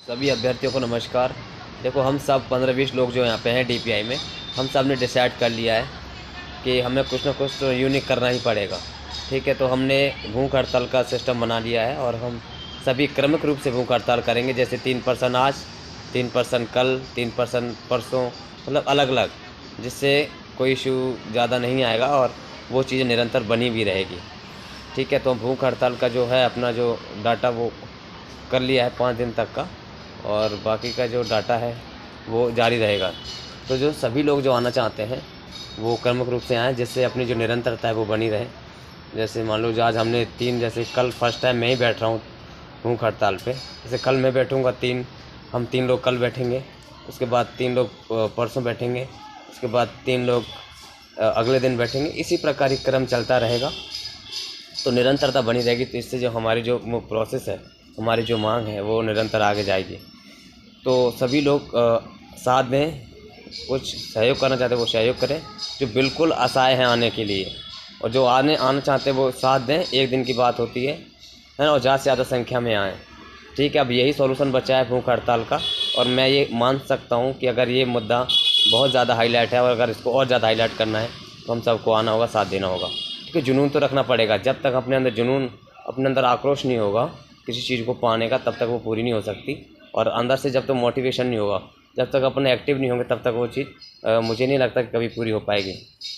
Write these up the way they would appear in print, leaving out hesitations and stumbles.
सभी अभ्यर्थियों को नमस्कार। देखो, हम सब 15-20 लोग जो यहाँ पे हैं डीपीआई में, हम सब ने डिसाइड कर लिया है कि हमें कुछ ना कुछ तो यूनिक करना ही पड़ेगा। ठीक है, तो हमने भूख हड़ताल का सिस्टम बना लिया है और हम सभी क्रमिक रूप से भूख हड़ताल करेंगे। जैसे 3% आज, 3% कल, 3% परसों, मतलब अलग अलग, जिससे कोई इशू ज़्यादा नहीं आएगा और वो चीज़ें निरंतर बनी भी रहेगी। ठीक है, तो भूख हड़ताल का जो है अपना जो डाटा वो कर लिया है 5 दिन तक का, और बाकी का जो डाटा है वो जारी रहेगा। तो जो सभी लोग जो आना चाहते हैं वो क्रमिक रूप से आएँ, जिससे अपनी जो निरंतरता है वो बनी रहे। जैसे मान लो जो आज हमने 3, जैसे कल फर्स्ट टाइम मैं ही बैठ रहा हूँ भूख हड़ताल पे, जैसे कल मैं बैठूँगा 3, हम 3 लोग कल बैठेंगे, उसके बाद 3 लोग परसों बैठेंगे, उसके बाद 3 लोग अगले दिन बैठेंगे। इसी प्रकार ही क्रम चलता रहेगा, तो निरंतरता बनी रहेगी। तो इससे जो हमारी जो प्रोसेस है, हमारी जो मांग है वो निरंतर आगे जाएगी। तो सभी लोग साथ दें, कुछ सहयोग करना चाहते हैं वो सहयोग करें, जो बिल्कुल असहाय हैं आने के लिए, और जो आना चाहते हैं वो साथ दें। एक दिन की बात होती है ना, और ज़्यादा से ज़्यादा संख्या में आएँ। ठीक है, अब यही सॉल्यूशन बचा है भूख हड़ताल का, और मैं ये मान सकता हूँ कि अगर ये मुद्दा बहुत ज़्यादा हाईलाइट है और अगर इसको और ज़्यादा हाईलाइट करना है तो हम सबको आना होगा, साथ देना होगा। क्योंकि जुनून तो रखना पड़ेगा। जब तक अपने अंदर जुनून, अपने अंदर आक्रोश नहीं होगा किसी चीज़ को पाने का, तब तक वो पूरी नहीं हो सकती। और अंदर से जब तक मोटिवेशन नहीं होगा, जब तक अपने एक्टिव नहीं होंगे, तब तक वो चीज़ मुझे नहीं लगता कि कभी पूरी हो पाएगी।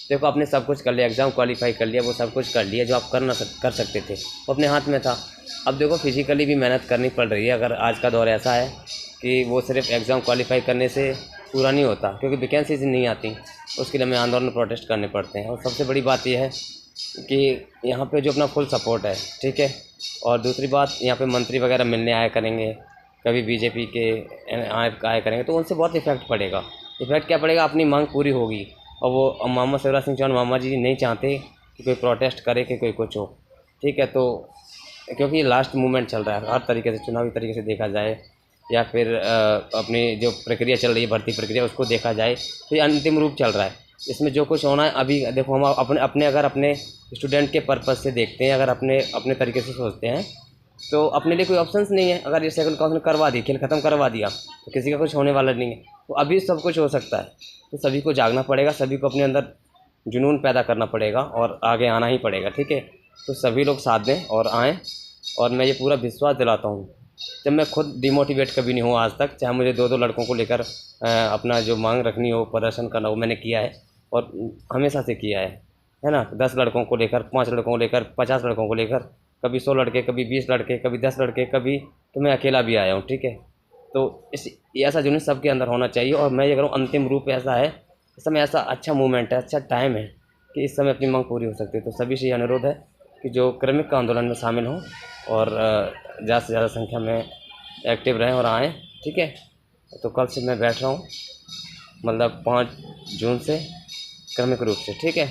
देखो, आपने सब कुछ कर लिया, एग्ज़ाम क्वालिफाई कर लिया, वो सब कुछ कर लिया जो आप कर सकते थे, वो अपने हाथ में था। अब देखो, फिजिकली भी मेहनत करनी पड़ रही है। अगर आज का दौर ऐसा है कि वो सिर्फ एग्ज़ाम क्वालिफाई करने से पूरा नहीं होता, क्योंकि वैकेंसीज नहीं आती, उसके लिए हमें आंदोलन, प्रोटेस्ट करने पड़ते हैं। और सबसे बड़ी बात यह है कि यहाँ पे जो अपना फुल सपोर्ट है, ठीक है। और दूसरी बात, यहाँ पे मंत्री वगैरह मिलने आया करेंगे, कभी बीजेपी के आया करेंगे, तो उनसे बहुत इफेक्ट पड़ेगा। इफेक्ट क्या पड़ेगा? अपनी मांग पूरी होगी। और वो मामा शिवराज सिंह चौहान मामा जी नहीं चाहते कि कोई प्रोटेस्ट करे, कि कोई कुछ हो। ठीक है, तो क्योंकि लास्ट मूवमेंट चल रहा है हर तरीके से, चुनावी तरीके से देखा जाए, या फिर अपनी जो प्रक्रिया चल रही है, भर्ती प्रक्रिया, उसको देखा जाए, तो ये अंतिम रूप चल रहा है। इसमें जो कुछ होना है अभी देखो, हम अगर अपने स्टूडेंट के पर्पज़ से देखते हैं, अगर अपने तरीके से सोचते हैं, तो अपने लिए कोई ऑप्शंस नहीं है। अगर ये सेकंड काउंसिल करवा दी, खेल ख़त्म करवा दिया, तो किसी का कुछ होने वाला नहीं है। तो अभी सब कुछ हो सकता है। तो सभी को जागना पड़ेगा, सभी को अपने अंदर जुनून पैदा करना पड़ेगा और आगे आना ही पड़ेगा। ठीक है, तो सभी लोग साथ दें और आएँ। और मैं ये पूरा विश्वास दिलाता हूँ, जब मैं खुद डिमोटिवेट कभी नहीं हुआ आज तक, चाहे मुझे 2-2 लड़कों को लेकर अपना जो मांग रखनी हो, प्रदर्शन करना हो, मैंने किया है और हमेशा से किया है ना। 10 लड़कों को लेकर, 5 लड़कों को लेकर, 50 लड़कों को लेकर, कभी 100 लड़के, कभी 20 लड़के, कभी 10 लड़के, कभी तो मैं अकेला भी आया हूँ। ठीक है, तो ऐसा जुनून सबके अंदर होना चाहिए। और मैं ये कह रहा हूँ, अंतिम रूप ऐसा है, इस समय ऐसा अच्छा मूवमेंट है, अच्छा टाइम है कि इस समय अपनी मांग पूरी हो सकती है। तो सभी से ये अनुरोध है कि जो क्रमिक आंदोलन में शामिल हों और ज़्यादा से ज़्यादा संख्या में एक्टिव रहें और आएँ। ठीक है, तो कल से मैं बैठ रहा हूँ, मतलब 5 जून से क्रमिक रूप से। ठीक है,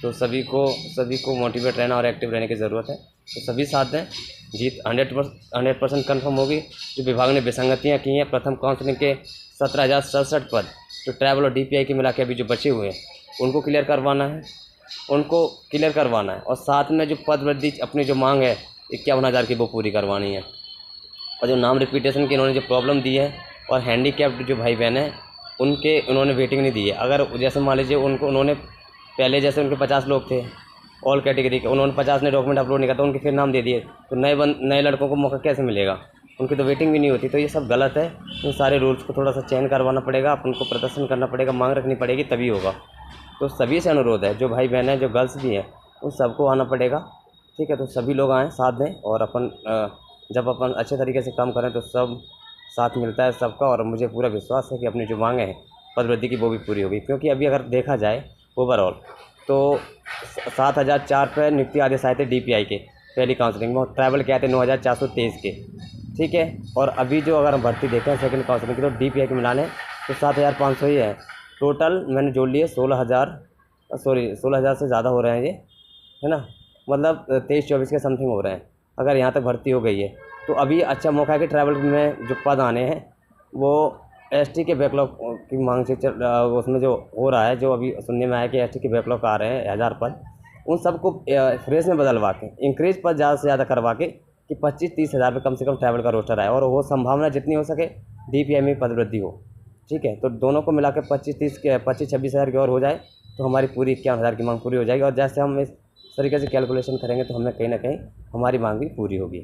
तो सभी को मोटिवेट रहना और एक्टिव रहने की ज़रूरत है। तो सभी साथ दें, जीत 100% कन्फर्म होगी। जो विभाग ने विसंगतियाँ की हैं, प्रथम काउंसलिंग के 17,067 पद जो ट्रैवल और डीपीआई के मिला के अभी जो बचे हुए हैं, उनको क्लियर करवाना है। और साथ में जो पद वृद्धि, अपनी जो मांग है 51,000 की, वो पूरी करवानी है। और जो नाम रिपीटेशन की इन्होंने जो प्रॉब्लम दी है, और हैंडीकैप्ड जो भाई बहन हैं, उन्होंने वेटिंग नहीं दी है। अगर जैसे मान लीजिए उन्होंने पहले, जैसे उनके 50 लोग थे ऑल कैटेगरी के, उन्होंने 50 ने डॉक्यूमेंट अपलोड नहीं किया, तो उनके फिर नाम दे दिए, तो नए लड़कों को मौका कैसे मिलेगा? उनकी तो वेटिंग भी नहीं होती। तो ये सब गलत है। इन सारे रूल्स को थोड़ा सा चेंज करवाना पड़ेगा, अपन को प्रदर्शन करना पड़ेगा, मांग रखनी पड़ेगी, तभी होगा। तो सभी से अनुरोध है, जो भाई बहन है, जो गर्ल्स भी हैं, उन सबको आना पड़ेगा। ठीक है, तो सभी लोग आएँ, साथ दें। और जब अपन अच्छे तरीके से काम करें तो सब साथ मिलता है सबका। और मुझे पूरा विश्वास है कि अपनी जो मांगें हैं पदवृद्धि की, वो भी पूरी होगी। क्योंकि अभी अगर देखा जाए ओवरऑल, तो 7,004 पे नियुक्ति आदेश आए थे डीपीआई के पहली काउंसलिंग में, और ट्रैवल के आए थे 9,423 के। ठीक है, और अभी जो अगर हम भर्ती देखें सेकंड काउंसलिंग की, तो डीपीआई के मिलाने तो 7,500 ही है। टोटल मैंने जोड़ लिए 16,000 से ज़्यादा हो रहे हैं ये, है ना। मतलब 23-24 के समथिंग हो रहे हैं, अगर यहाँ तक भर्ती हो गई है। तो अभी अच्छा मौका है कि ट्रैवल में जो पद आने हैं, वो एसटी के बैकलॉग की मांग से उसमें जो हो रहा है, जो अभी सुनने में आया कि एसटी के बैकलॉग आ रहे हैं 1,000 पद, उन सबको फ्रेश में बदलवा के इंक्रीज पद ज़्यादा से ज़्यादा करवा के कि 25-30 हज़ार पे कम से कम ट्रैवल का रोस्टर आए और वो संभावना जितनी हो सके DPI में पदवृद्धि हो। ठीक है, तो दोनों को मिला के 25-26 हज़ार की और हो जाए तो हमारी पूरी 51 हज़ार की मांग पूरी हो जाएगी। और जैसे हम इस तरीके से कैलकुलेशन करेंगे तो हमें कहीं ना कहीं हमारी मांग भी पूरी होगी।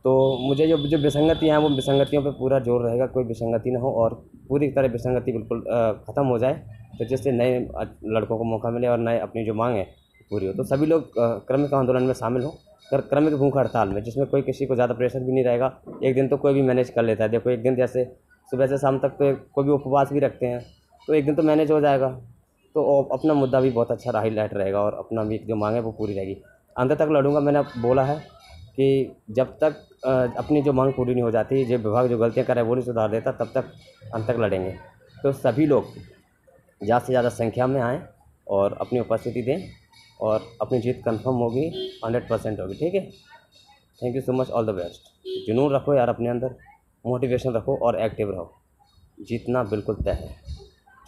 तो मुझे जो जो विसंगतियाँ हैं वो विसंगतियों पे पूरा जोर रहेगा, कोई विसंगति ना हो और पूरी तरह विसंगति बिल्कुल ख़त्म हो जाए, तो जिससे नए लड़कों को मौका मिले और नए अपनी जो मांग है पूरी हो। तो सभी लोग क्रमिक आंदोलन में शामिल हों, क्रमिक भूख हड़ताल में, जिसमें कोई किसी को ज़्यादा प्रेशर भी नहीं रहेगा। एक दिन तो कोई भी मैनेज कर लेता है। देखो एक दिन जैसे सुबह से शाम तक तो कोई भी उपवास भी रखते हैं, तो एक दिन तो मैनेज हो जाएगा। तो अपना मुद्दा भी बहुत अच्छा हाईलाइट रहेगा और अपना भी जो मांग है वो पूरी रहेगी। अंत तक लड़ूंगा। मैंने बोला है कि जब तक अपनी जो मांग पूरी नहीं हो जाती, जो विभाग जो गलतियां कर रहा है वो नहीं सुधार देता, तब तक अंत तक लड़ेंगे। तो सभी लोग ज़्यादा से ज़्यादा संख्या में आएँ और अपनी उपस्थिति दें और अपनी जीत कंफर्म होगी, 100% होगी। ठीक है, thank you so much, all the best. जुनून रखो यार अपने अंदर, मोटिवेशन रखो और एक्टिव रहो। जीतना बिल्कुल तय है।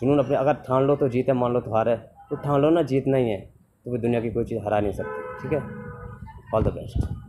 जुनून अपने अगर ठान लो तो जीत है, मान लो तो हार है, तो ठान लो ना जीतना ही है, तो फिर दुनिया की कोई चीज़ हरा नहीं सकती। ठीक है, ऑल द बेस्ट।